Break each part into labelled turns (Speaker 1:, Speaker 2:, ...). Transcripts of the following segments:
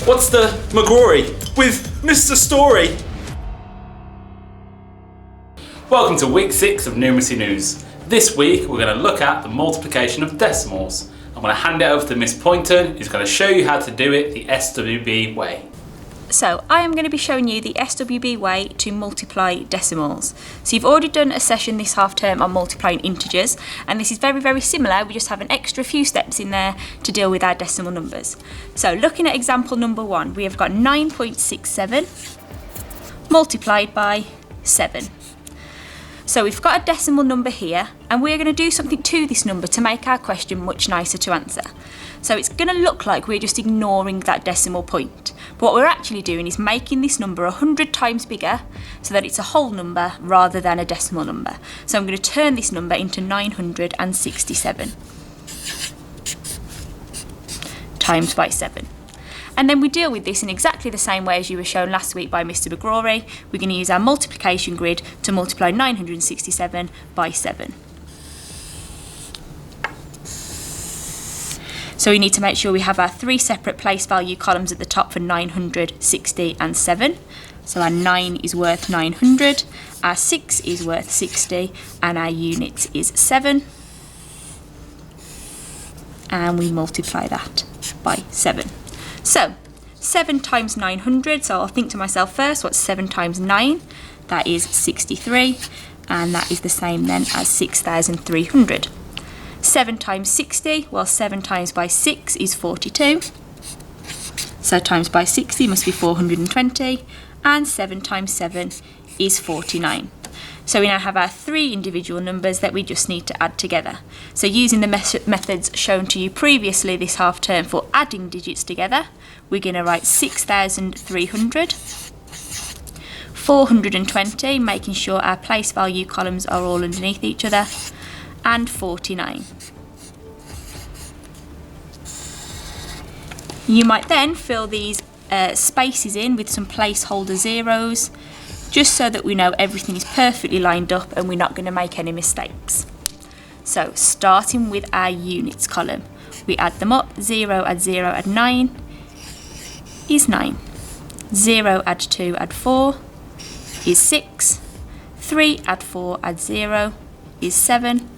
Speaker 1: What's the McGrory with Mr. Story? Welcome to week 6 of Numeracy News. This week we're going to look at the multiplication of decimals. I'm going to hand it over to Miss Poynton, who's going to show you how to do it the SWB way.
Speaker 2: So I am going to be showing you the SWB way to multiply decimals. So you've already done a session this half term on multiplying integers, and this is very, very similar. We just have an extra few steps in there to deal with our decimal numbers. So looking at example number 1, we have got 9.67 multiplied by 7. So we've got a decimal number here, and we're going to do something to this number to make our question much nicer to answer. So it's going to look like we're just ignoring that decimal point. But what we're actually doing is making this number 100 times bigger so that it's a whole number rather than a decimal number. So I'm going to turn this number into 967 times by 7. And then we deal with this in exactly the same way as you were shown last week by Mr. McGrory. We're going to use our multiplication grid to multiply 967 by 7. So we need to make sure we have our 3 separate place value columns at the top for 900, 60 and 7. So our 9 is worth 900, our 6 is worth 60 and our units is 7. And we multiply that by 7. So 7 times 900, so I'll think to myself first, what's 7 times 9? That is 63, and that is the same then as 6,300. 7 times 60, well 7 times by 6 is 42. So times by 60 must be 420, and 7 times 7 is 49. So we now have our 3 individual numbers that we just need to add together. So using the methods shown to you previously this half term for adding digits together, we're going to write 6,300, 420, making sure our place value columns are all underneath each other, and 49. You might then fill these spaces in with some placeholder zeros, just so that we know everything is perfectly lined up and we're not going to make any mistakes. So starting with our units column, we add them up. 0 add 0 add 9 is 9. 0 add 2 add 4 is 6. 3 add 4 add 0 is 7.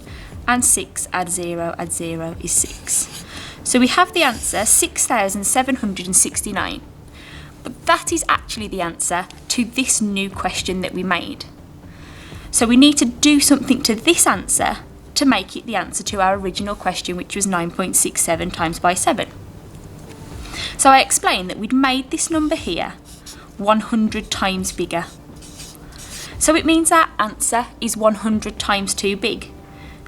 Speaker 2: And 6 add 0 add 0 is 6. So we have the answer 6,769. But that is actually the answer to this new question that we made. So we need to do something to this answer to make it the answer to our original question, which was 9.67 times by 7. So I explained that we'd made this number here 100 times bigger. So it means our answer is 100 times too big.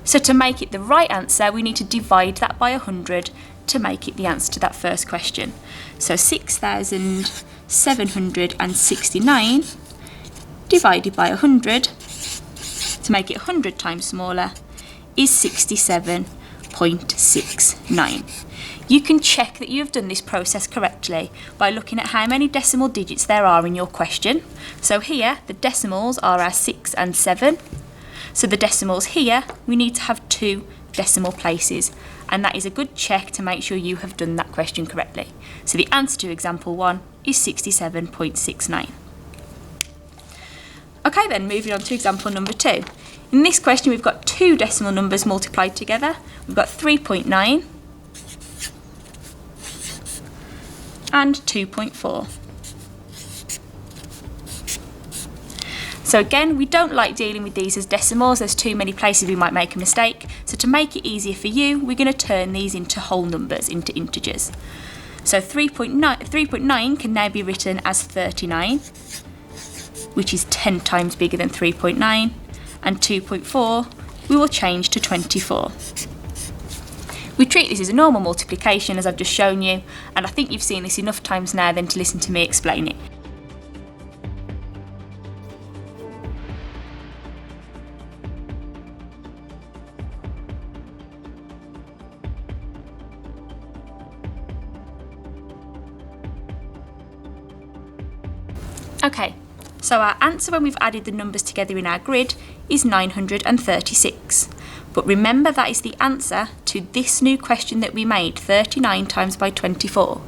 Speaker 2: So to make it the right answer, we need to divide that by 100 to make it the answer to that first question. So 6,769 divided by 100 to make it 100 times smaller is 67.69. You can check that you have done this process correctly by looking at how many decimal digits there are in your question. So here, the decimals are our 6 and 7. So the decimals here, we need to have 2 decimal places, and that is a good check to make sure you have done that question correctly. So the answer to example 1 is 67.69. Okay then, moving on to example number 2. In this question we've got 2 decimal numbers multiplied together. We've got 3.9 and 2.4. So again, we don't like dealing with these as decimals. There's too many places we might make a mistake. So to make it easier for you, we're going to turn these into whole numbers, into integers. So 3.9 can now be written as 39, which is 10 times bigger than 3.9, and 2.4 we will change to 24. We treat this as a normal multiplication, as I've just shown you, and I think you've seen this enough times now then to listen to me explain it. Okay, so our answer when we've added the numbers together in our grid is 936. But remember, that is the answer to this new question that we made, 39 times by 24.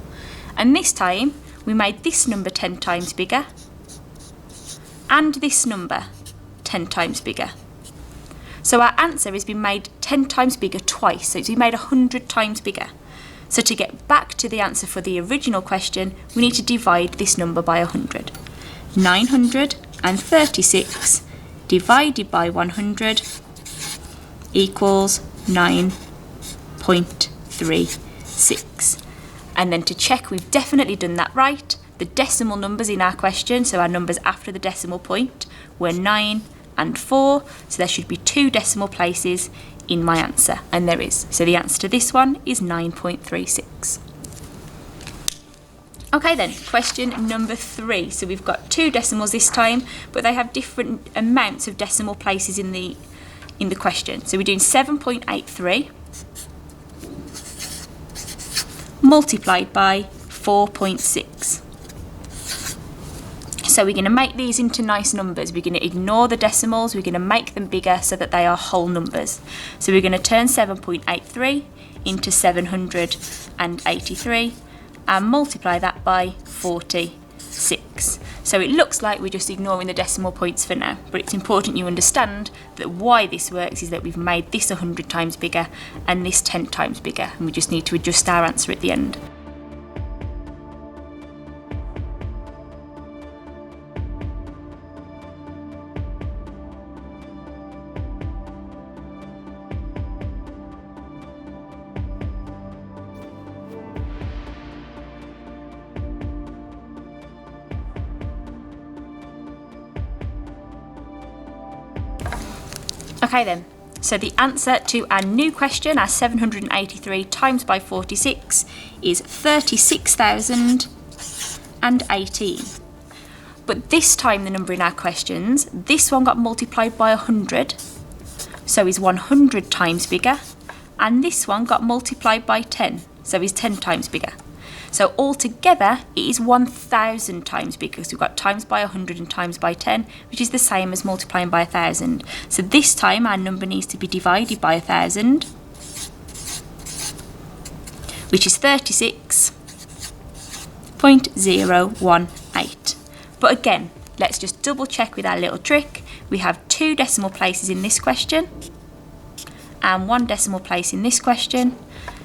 Speaker 2: And this time we made this number 10 times bigger and this number 10 times bigger. So our answer has been made 10 times bigger twice, so it's been made 100 times bigger. So to get back to the answer for the original question, we need to divide this number by 100. 936 divided by 100 equals 9.36. And then to check we've definitely done that right, the decimal numbers in our question, so our numbers after the decimal point, were 9 and 4, so there should be 2 decimal places in my answer, and there is. So the answer to this one is 9.36. Okay then, question number 3. So we've got 2 decimals this time, but they have different amounts of decimal places in the question. So we're doing 7.83 multiplied by 4.6. So we're going to make these into nice numbers. We're going to ignore the decimals, we're going to make them bigger so that they are whole numbers. So we're going to turn 7.83 into 783 and multiply that by 46. So it looks like we're just ignoring the decimal points for now, but it's important you understand that why this works is that we've made this 100 times bigger and this 10 times bigger, and we just need to adjust our answer at the end. Okay then, so the answer to our new question, our 783 times by 46, is 36,018. But this time the number in our questions, this one got multiplied by 100, so is 100 times bigger, and this one got multiplied by 10, so is 10 times bigger. So altogether it is 1,000 times bigger, because we've got times by 100 and times by 10, which is the same as multiplying by 1,000. So this time our number needs to be divided by 1,000, which is 36.018. But again, let's just double check with our little trick. We have 2 decimal places in this question and 1 decimal place in this question.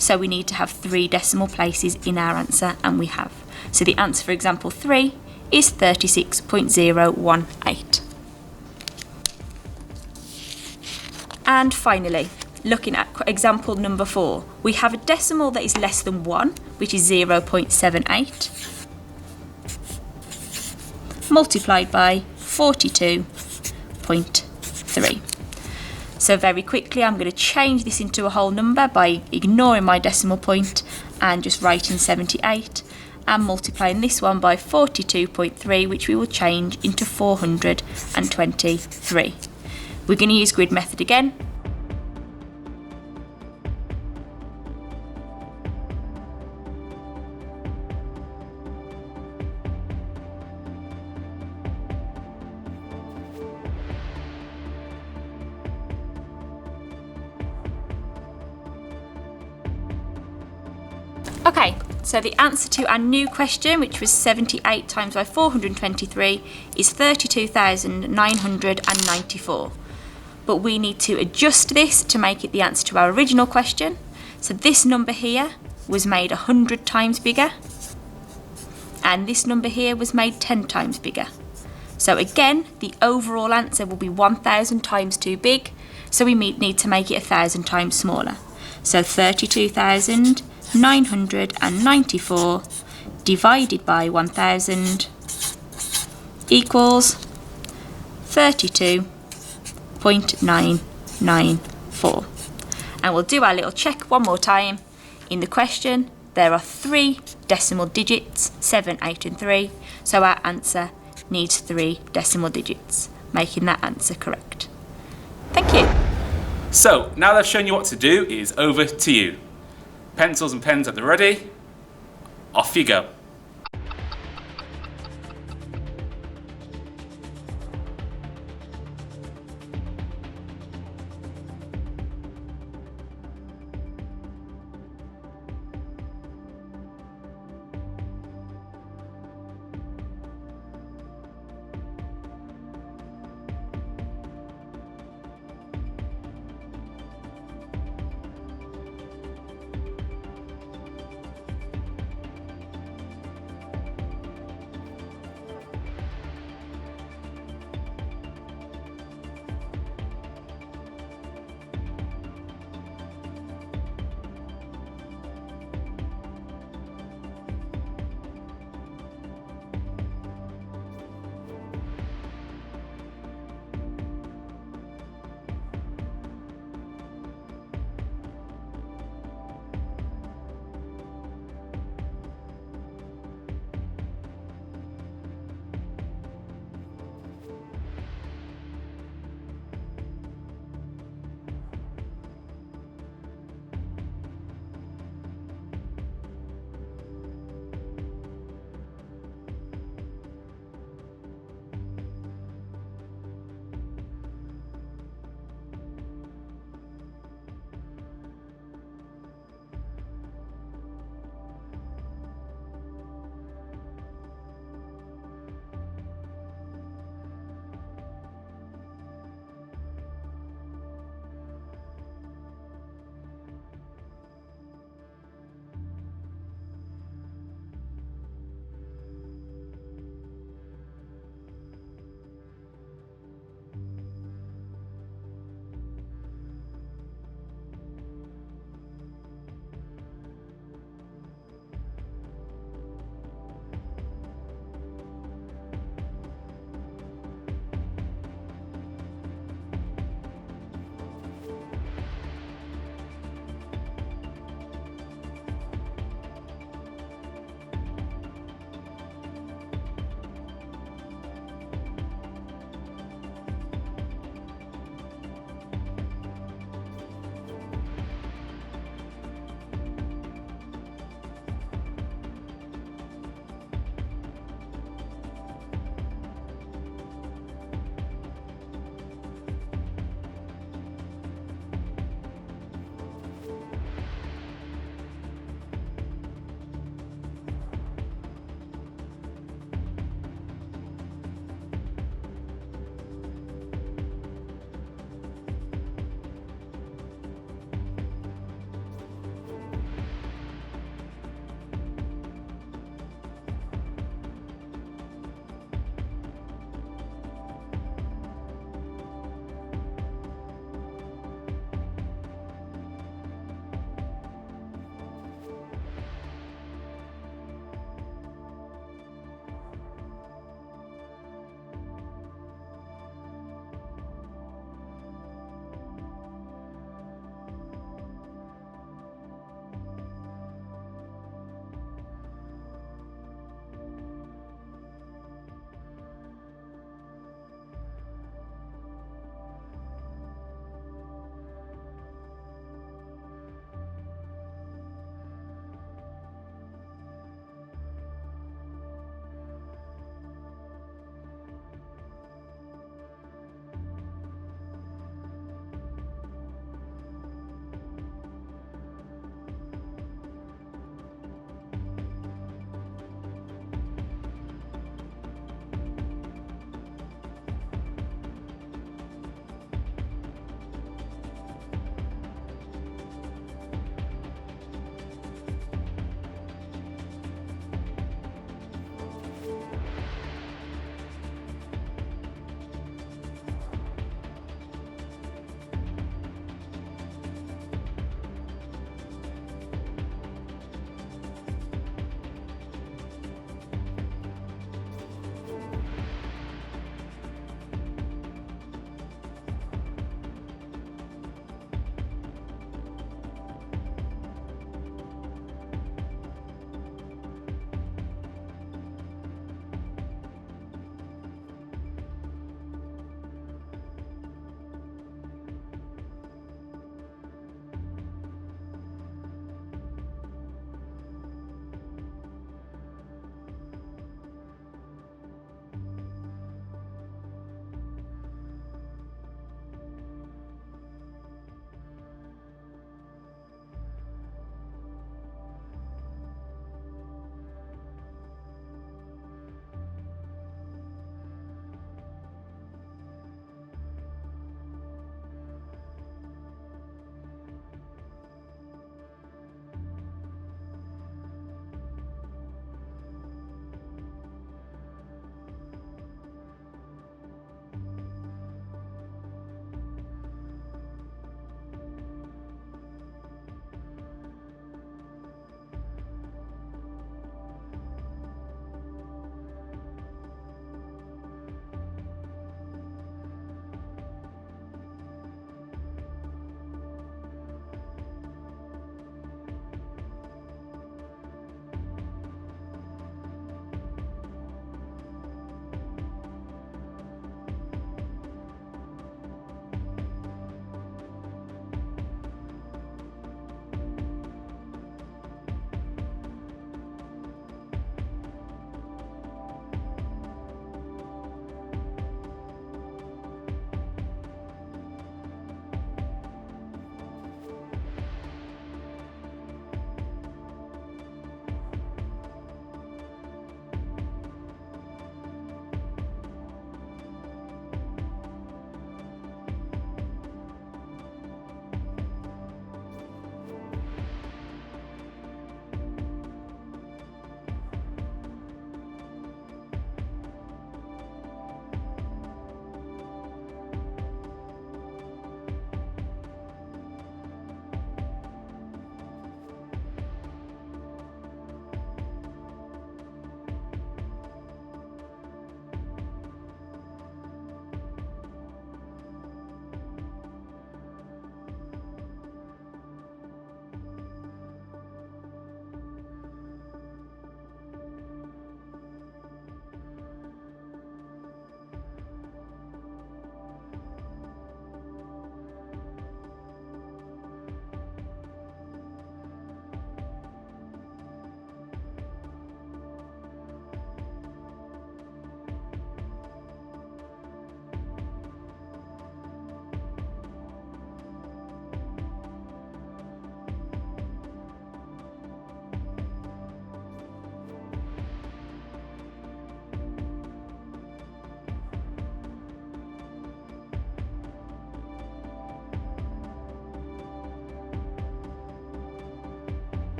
Speaker 2: So we need to have 3 decimal places in our answer, and we have. So the answer for example 3 is 36.018. And finally, looking at example number 4, we have a decimal that is less than 1, which is 0.78, multiplied by 42.3. So very quickly I'm going to change this into a whole number by ignoring my decimal point and just writing 78 and multiplying this one by 42.3, which we will change into 423. We're going to use grid method again. Okay, so the answer to our new question, which was 78 times by 423, is 32,994. But we need to adjust this to make it the answer to our original question. So this number here was made 100 times bigger, and this number here was made 10 times bigger. So again, the overall answer will be 1,000 times too big, so we need to make it 1,000 times smaller. So 32,994 divided by 1,000 equals 32.994. And we'll do our little check one more time. In the question, there are 3 decimal digits, 7, 8 and 3, so our answer needs 3 decimal digits, making that answer correct. Thank you.
Speaker 1: So, now that I've shown you what to do, it is over to you. Pencils and pens at the ready. Off you go.